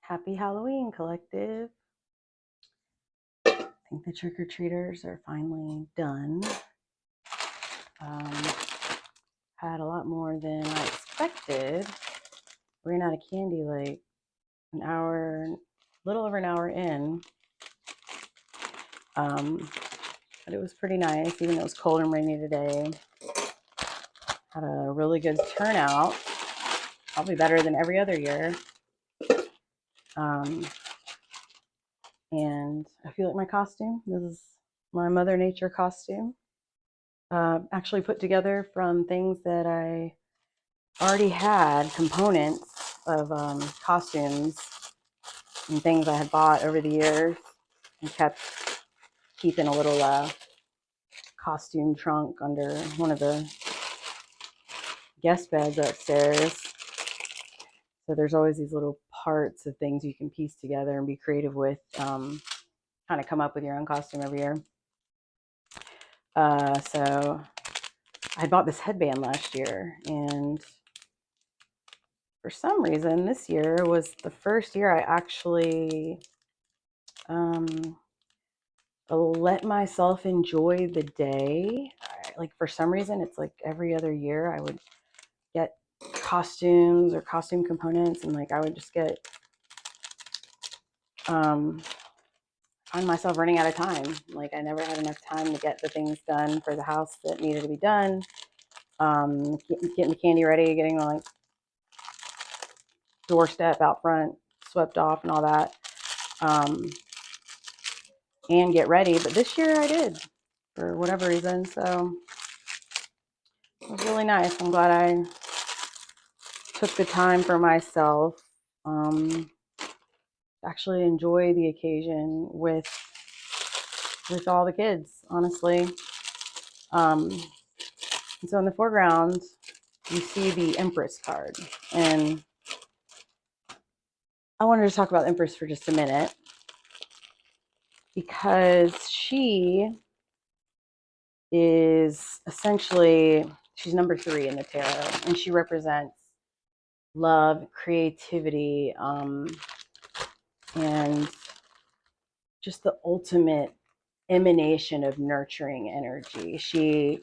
Happy Halloween, collective. I think the trick-or-treaters are finally done. Um, had a lot more than I expected. Ran out of candy like an hour, a little over an hour in. But it was pretty nice, even though it was cold and rainy today. Had a really good turnout, probably better than every other year. Um, and I feel like my costume. This is my Mother Nature costume. Actually put together from things that I already had, components of costumes and things I had bought over the years, and kept keeping a little costume trunk under one of the guest beds upstairs. So there's always these little parts of things you can piece together and be creative with, kind of come up with your own costume every year. So I bought this headband last year, and for some reason this year was the first year I actually let myself enjoy the day. Like, for some reason, it's like every other year I would get costumes or costume components, and like I would just get find myself running out of time. Like, I never had enough time to get the things done for the house that needed to be done. Getting the candy ready, getting the like doorstep out front swept off and all that, and get ready. But this year I did, for whatever reason. So it was really nice. I'm glad I took the time for myself, um, actually enjoy the occasion with all the kids, honestly. And so in the foreground, you see the Empress card. And I wanted to talk about Empress for just a minute, because she is essentially, she's number 3 in the tarot, and she represents love, creativity, and just the ultimate emanation of nurturing energy. She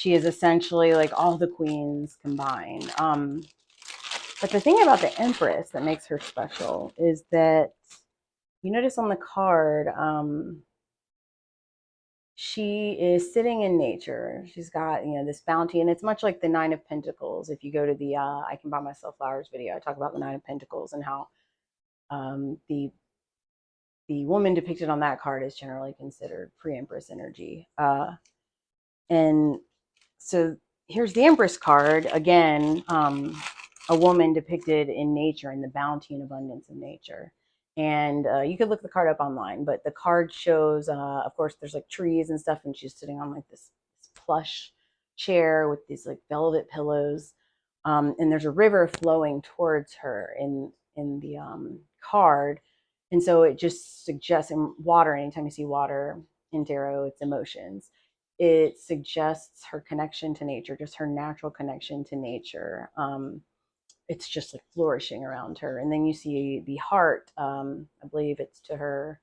is essentially like all the queens combined. But the thing about the Empress that makes her special is that you notice on the card, she is sitting in nature. She's got, this bounty, and it's much like the Nine of Pentacles. If you go to the I Can Buy Myself Flowers video, I talk about the Nine of Pentacles and how the woman depicted on that card is generally considered pre-Empress energy. And so here's the Empress card again, a woman depicted in nature, in the bounty and abundance of nature. And you could look the card up online, but the card shows, of course, there's like trees and stuff, and she's sitting on like this plush chair with these like velvet pillows, and there's a river flowing towards her in the card. And so it just suggests, in water, anytime you see water in tarot, it's emotions. It suggests her connection to nature, just her natural connection to nature. It's just like flourishing around her. And then you see the heart. I believe it's to her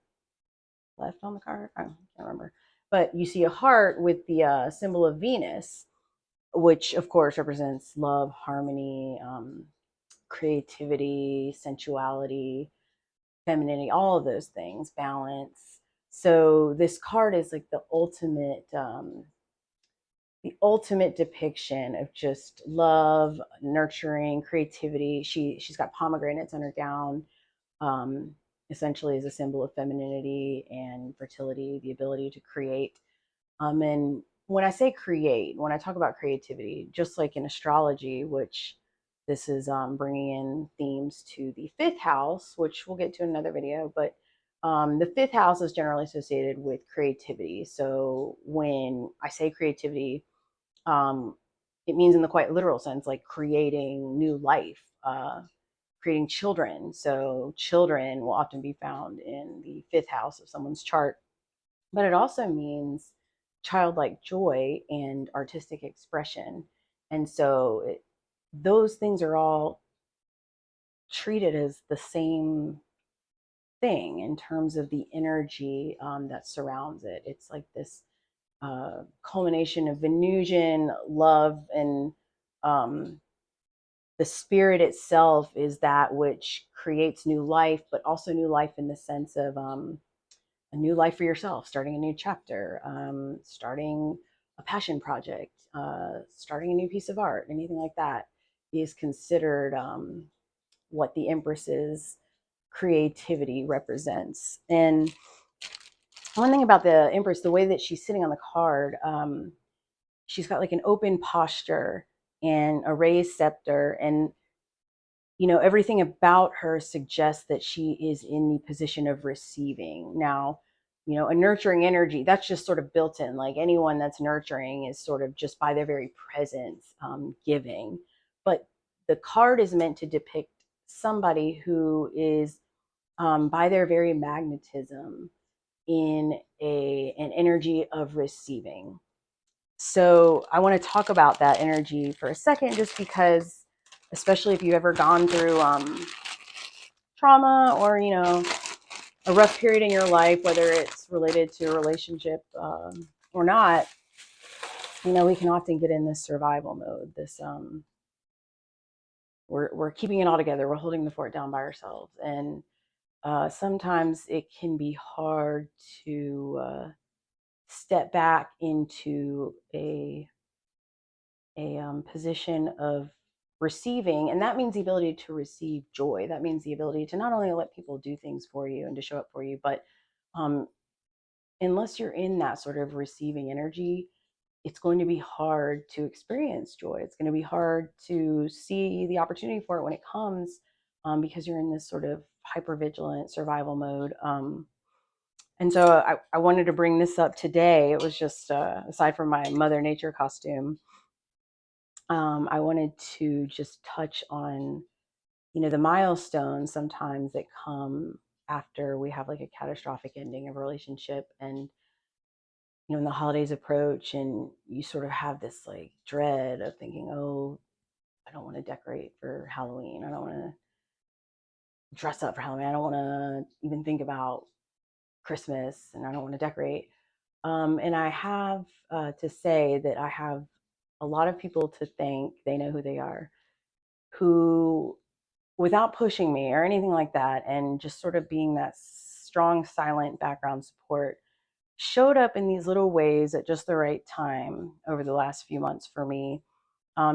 left on the card. I can't remember. But you see a heart with the symbol of Venus, which of course represents love, harmony, creativity, sensuality, femininity, all of those things, balance. So this card is like the ultimate depiction of just love, nurturing, creativity. She's got pomegranates on her gown, um, essentially as a symbol of femininity and fertility, the ability to create. And when I say create, when I talk about creativity, just like in astrology, which this is bringing in themes to the 5th house, which we'll get to in another video, but the 5th house is generally associated with creativity. So when I say creativity, um, it means in the quite literal sense, like creating new life, creating children. So children will often be found in the 5th house of someone's chart, but it also means childlike joy and artistic expression. And so those things are all treat it as the same thing in terms of the energy that surrounds it. It's like this culmination of Venusian love, and um, the spirit itself is that which creates new life, but also new life in the sense of a new life for yourself, starting a new chapter, starting a passion project, starting a new piece of art, anything like that is considered what the Empress's creativity represents. And one thing about the Empress, the way that she's sitting on the card, she's got like an open posture and a raised scepter, and everything about her suggests that she is in the position of receiving. Now, a nurturing energy, that's just sort of built in. Like anyone that's nurturing is sort of just by their very presence giving. But the card is meant to depict somebody who is, by their very magnetism, in an energy of receiving. So I want to talk about that energy for a second, just because, especially if you've ever gone through trauma, or a rough period in your life, whether it's related to a relationship or not, we can often get in this survival mode. This we're keeping it all together. We're holding the fort down by ourselves, and sometimes it can be hard to step back into a position of receiving. And that means the ability to receive joy. That means the ability to not only let people do things for you and to show up for you, but um, unless you're in that sort of receiving energy, it's going to be hard to experience joy. It's going to be hard to see the opportunity for it when it comes, because you're in this sort of hypervigilant survival mode. And so I wanted to bring this up today. It was just, aside from my Mother Nature costume, I wanted to just touch on, the milestones sometimes that come after we have like a catastrophic ending of a relationship. And, when the holidays approach and you sort of have this like dread of thinking, oh, I don't want to decorate for Halloween. I don't want to dress up for Halloween. I don't want to even think about Christmas, and I don't want to decorate. And I have to say that I have a lot of people to thank. They know who they are, who, without pushing me or anything like that, and just sort of being that strong, silent background support, showed up in these little ways at just the right time over the last few months for me.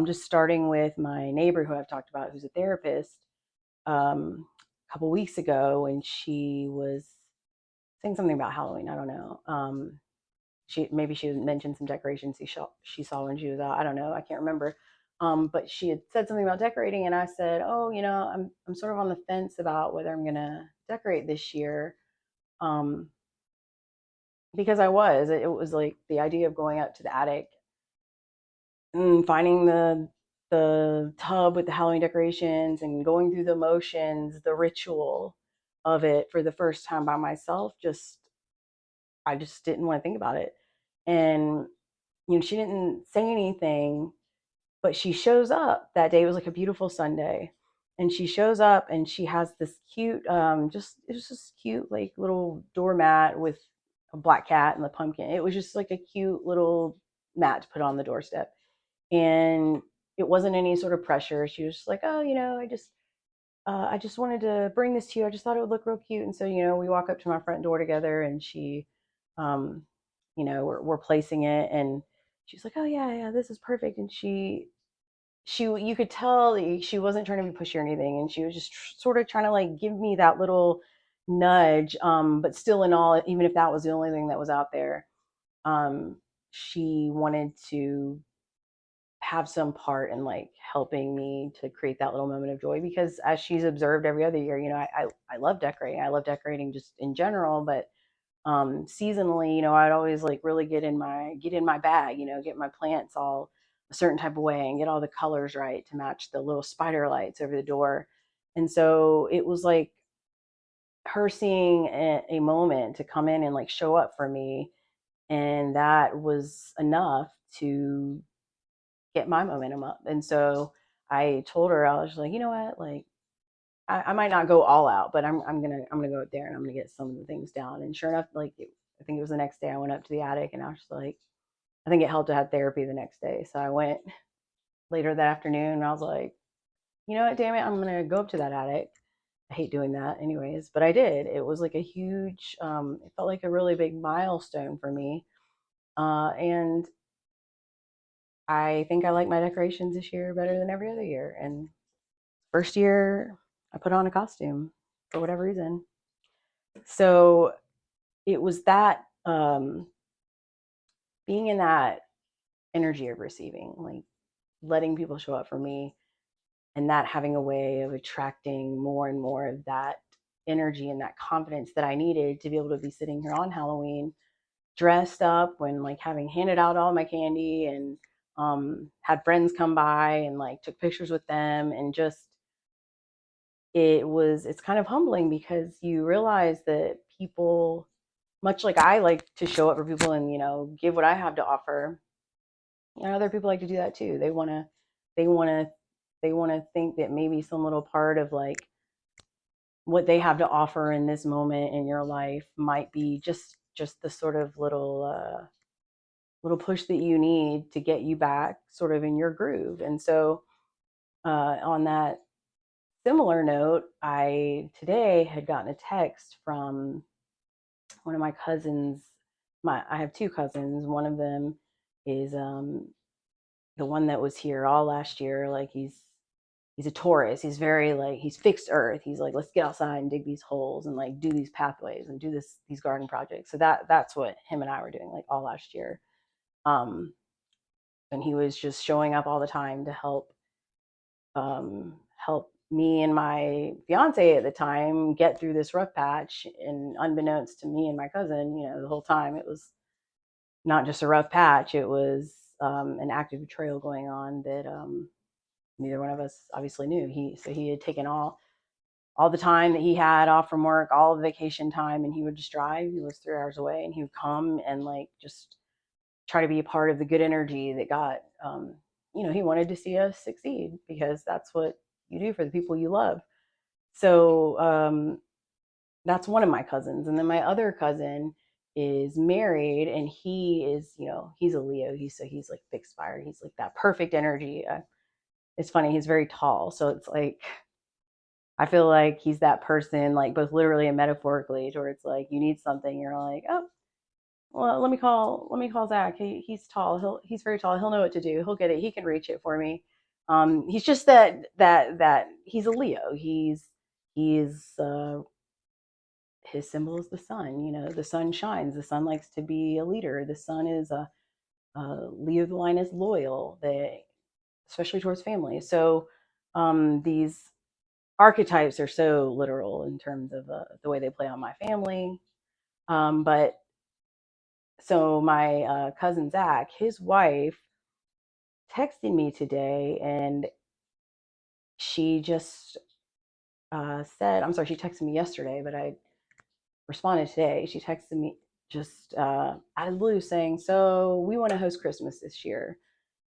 Just starting with my neighbor who I've talked about, who's a therapist, a couple weeks ago, when she was saying something about Halloween. I don't know. She mentioned some decorations she saw when she was out. I don't know. I can't remember. But she had said something about decorating, and I said, "Oh, I'm sort of on the fence about whether I'm gonna decorate this year." Um, because it was like the idea of going up to the attic and finding the tub with the Halloween decorations and going through the motions, the ritual of it for the first time by myself. I just didn't want to think about it. And she didn't say anything, but she shows up that day. It was like a beautiful Sunday. And she shows up and she has this cute, it was just cute, like little doormat with a black cat and the pumpkin. It was just like a cute little mat to put on the doorstep. And it wasn't any sort of pressure. She was just like, oh, I just wanted to bring this to you. I just thought it would look real cute. And so, we walk up to my front door together, and she, um, we're placing it, and she's like, oh yeah, yeah, this is perfect. And you could tell that she wasn't trying to be pushy or anything. And she was just sort of trying to like give me that little nudge. But still in all, even if that was the only thing that was out there, um, she wanted to have some part in like helping me to create that little moment of joy, because as she's observed every other year, I love decorating. I love decorating just in general, but seasonally, I'd always like really get in my bag, get my plants all a certain type of way and get all the colors right to match the little spider lights over the door. And so it was like her seeing a moment to come in and like show up for me, and that was enough to get my momentum up. And so I told her, I was like, you know what, like, I might not go all out, but I'm gonna go up there and I'm gonna get some of the things down. And sure enough, like I think it was the next day, I went up to the attic and I was just like, I think it helped to have therapy the next day. So I went later that afternoon and I was like, you know what, damn it, I'm gonna go up to that attic. I hate doing that anyways, but I did. It was like a huge, it felt like a really big milestone for me. And I think I like my decorations this year better than every other year. And first year, I put on a costume for whatever reason. So it was that being in that energy of receiving, like letting people show up for me, and that having a way of attracting more and more of that energy and that confidence that I needed to be able to be sitting here on Halloween dressed up when like having handed out all my candy and had friends come by and like took pictures with them and just it's kind of humbling because you realize that people, much like I like to show up for people and give what I have to offer, other people like to do that too. They want to they want to think that maybe some little part of like what they have to offer in this moment in your life might be just the sort of little push that you need to get you back sort of in your groove. And so on that similar note, I today had gotten a text from one of my cousins. I have two cousins. One of them is the one that was here all last year. Like he's a Taurus. He's very like he's fixed earth. He's like, let's get outside and dig these holes and like do these pathways and do these garden projects. So that's what him and I were doing like all last year. And he was just showing up all the time to help me and my fiance at the time get through this rough patch. And unbeknownst to me and my cousin, the whole time it was not just a rough patch; it was an active betrayal going on that neither one of us obviously knew. He had taken all the time that he had off from work, all the vacation time, and he would just drive. He was 3 hours away, and he would come and like just try to be a part of the good energy that got. He wanted to see us succeed because that's what you do for the people you love. So that's one of my cousins, and then my other cousin is married, and he is, he's a Leo. He's like fixed fire. He's like that perfect energy. It's funny. He's very tall, so it's like I feel like he's that person, like both literally and metaphorically, where it's like you need something, you're like, oh, well, let me call Zach. He's tall. He's very tall. He'll know what to do. He'll get it. He can reach it for me. He's just that he's a Leo. He's his symbol is the sun. The sun shines. The sun likes to be a leader. The sun is Leo. The line is loyal. Especially towards family. So these archetypes are so literal in terms of the way they play on my family. But so my cousin Zach, his wife, texted me today, and she just said, I'm sorry, she texted me yesterday, but I responded today. She texted me just out of the blue saying, "So we want to host Christmas this year."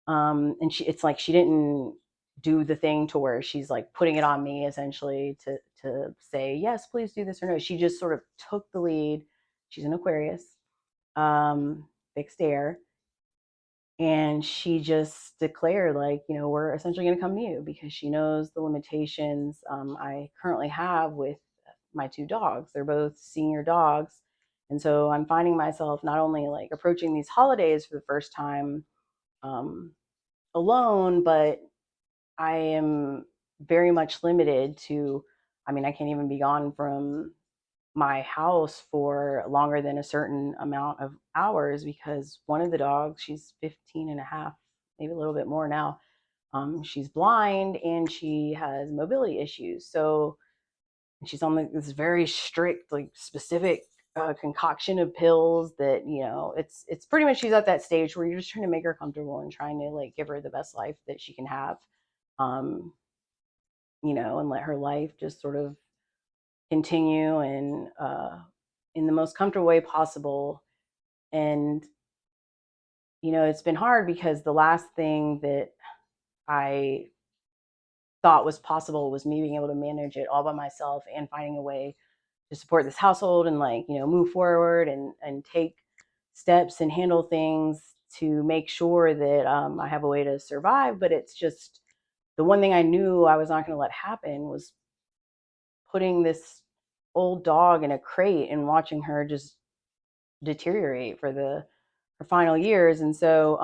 And it's like she didn't do the thing to where she's like putting it on me essentially to say yes, please do this or no. She just sort of took the lead. She's an Aquarius, fixed air, and she just declared like, we're essentially going to come to you because she knows the limitations I currently have with my two dogs. They're both senior dogs, and so I'm finding myself not only like approaching these holidays for the first time um, alone, but I am very much limited to, I mean, I can't even be gone from my house for longer than a certain amount of hours because one of the dogs, she's 15 and a half, maybe a little bit more now. She's blind and she has mobility issues. So she's on this very strict, like specific concoction of pills that, it's pretty much she's at that stage where you're just trying to make her comfortable and trying to like give her the best life that she can have. Um, and let her life just sort of continue and in the most comfortable way possible. And it's been hard because the last thing that I thought was possible was me being able to manage it all by myself and finding a way to support this household and like, move forward and take steps and handle things to make sure that I have a way to survive. But it's just the one thing I knew I was not going to let happen was putting this old dog in a crate and watching her just deteriorate for the her final years. And so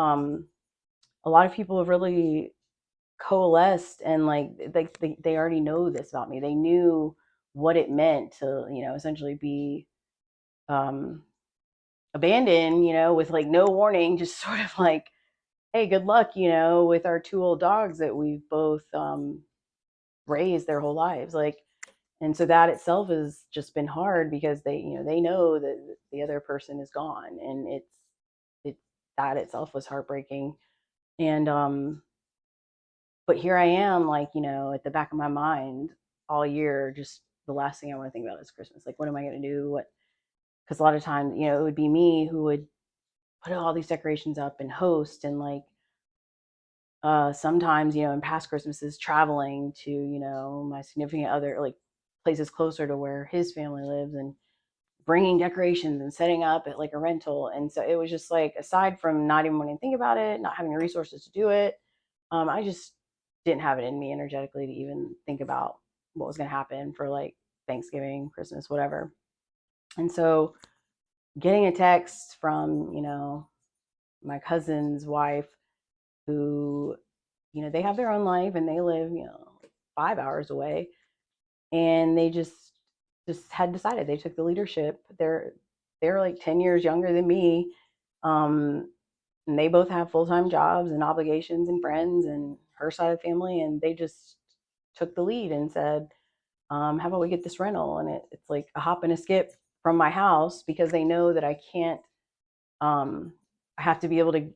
a lot of people have really coalesced and like they already know this about me. They knew what it meant to essentially be um abandoned, with like no warning, just sort of like, hey, good luck, with our two old dogs that we've both raised their whole lives. Like, and so that itself has just been hard because they know that the other person is gone, and it that itself was heartbreaking. And but here I am, like, at the back of my mind all year, just the last thing I want to think about is Christmas. Like, what am I going to do? What? Because a lot of times, it would be me who would put all these decorations up and host, and like sometimes, in past Christmases, traveling to, my significant other, like places closer to where his family lives, and bringing decorations and setting up at like a rental. And so it was just like, aside from not even wanting to think about it, not having the resources to do it, I just didn't have it in me energetically to even think about what was going to happen for like Thanksgiving, Christmas, whatever. And so getting a text from, my cousin's wife, who, they have their own life and they live, 5 hours away. And they just had decided, they took the leadership. They're like 10 years younger than me. And they both have full-time jobs and obligations and friends and her side of the family. And they just took the lead and said, how about we get this rental? And it's like a hop and a skip from my house, because they know that I can't, I have to be able to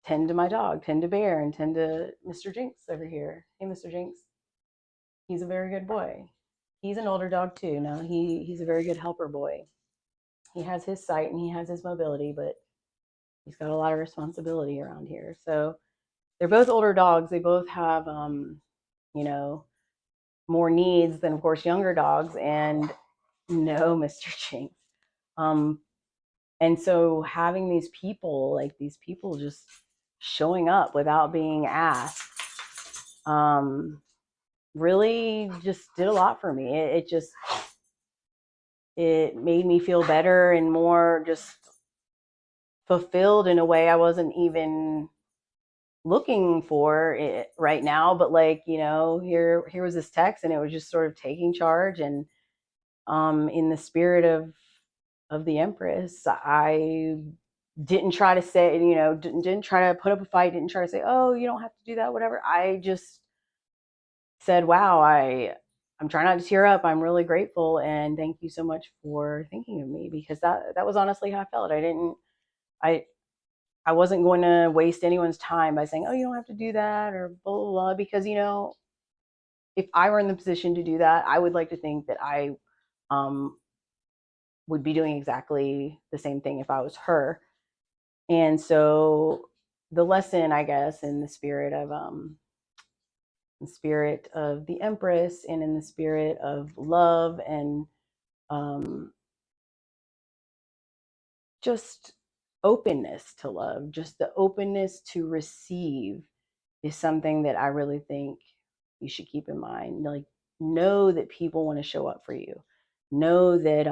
tend to my dog, tend to Bear, and tend to Mr. Jinx over here. Hey, Mr. Jinx. He's a very good boy. He's an older dog too. No, he's a very good helper boy. He has his sight and he has his mobility, but he's got a lot of responsibility around here. So they're both older dogs. They both have, you know, more needs than, of course, younger dogs. And no, Mr. Jinx. Um, and so having these people just showing up without being asked, really just did a lot for me. It just, it made me feel better and more just fulfilled in a way I wasn't even looking for it right now. But like, here was this text, and it was just sort of taking charge. And in the spirit of the Empress, I didn't try to say, didn't try to put up a fight, didn't try to say, oh, you don't have to do that, whatever. I just said, wow, I'm trying not to tear up. I'm really grateful, and thank you so much for thinking of me, because that was honestly how I felt. I I wasn't going to waste anyone's time by saying, oh, you don't have to do that, or blah blah blah, because if I were in the position to do that, I would like to think that I um would be doing exactly the same thing if I was her. And so the lesson, I guess, in the spirit of the Empress, and in the spirit of love, and um, just openness to love, just the openness to receive, is something that I really think you should keep in mind. Like, know that people want to show up for you. Know that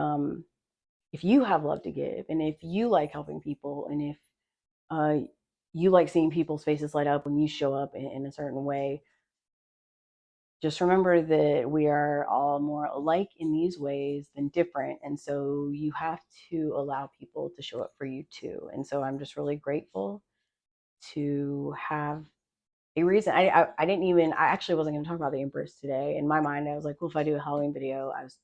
if you have love to give, and if you like helping people, and if uh, you like seeing people's faces light up when you show up in a certain way, just remember that we are all more alike in these ways than different. And so you have to allow people to show up for you too. And so I'm just really grateful to have a reason. I didn't even, I actually wasn't going to talk about the Empress today. In my mind, I was like, well, if I do a Halloween video, I was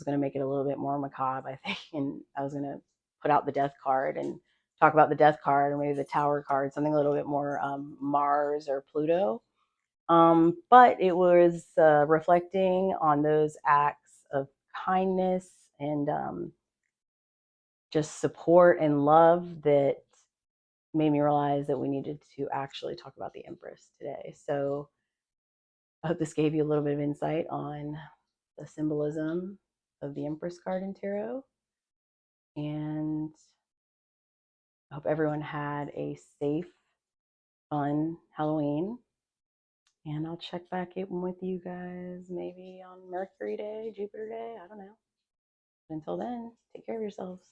going to make it a little bit more macabre, I think. And I was going to put out the death card and talk about the death card, or maybe the tower card, something a little bit more Mars or Pluto. But it was reflecting on those acts of kindness and just support and love that made me realize that we needed to actually talk about the Empress today. So I hope this gave you a little bit of insight on the symbolism of the Empress card in tarot. And I hope everyone had a safe, fun Halloween. And I'll check back in with you guys maybe on Mercury Day, Jupiter Day. I don't know. But until then, take care of yourselves.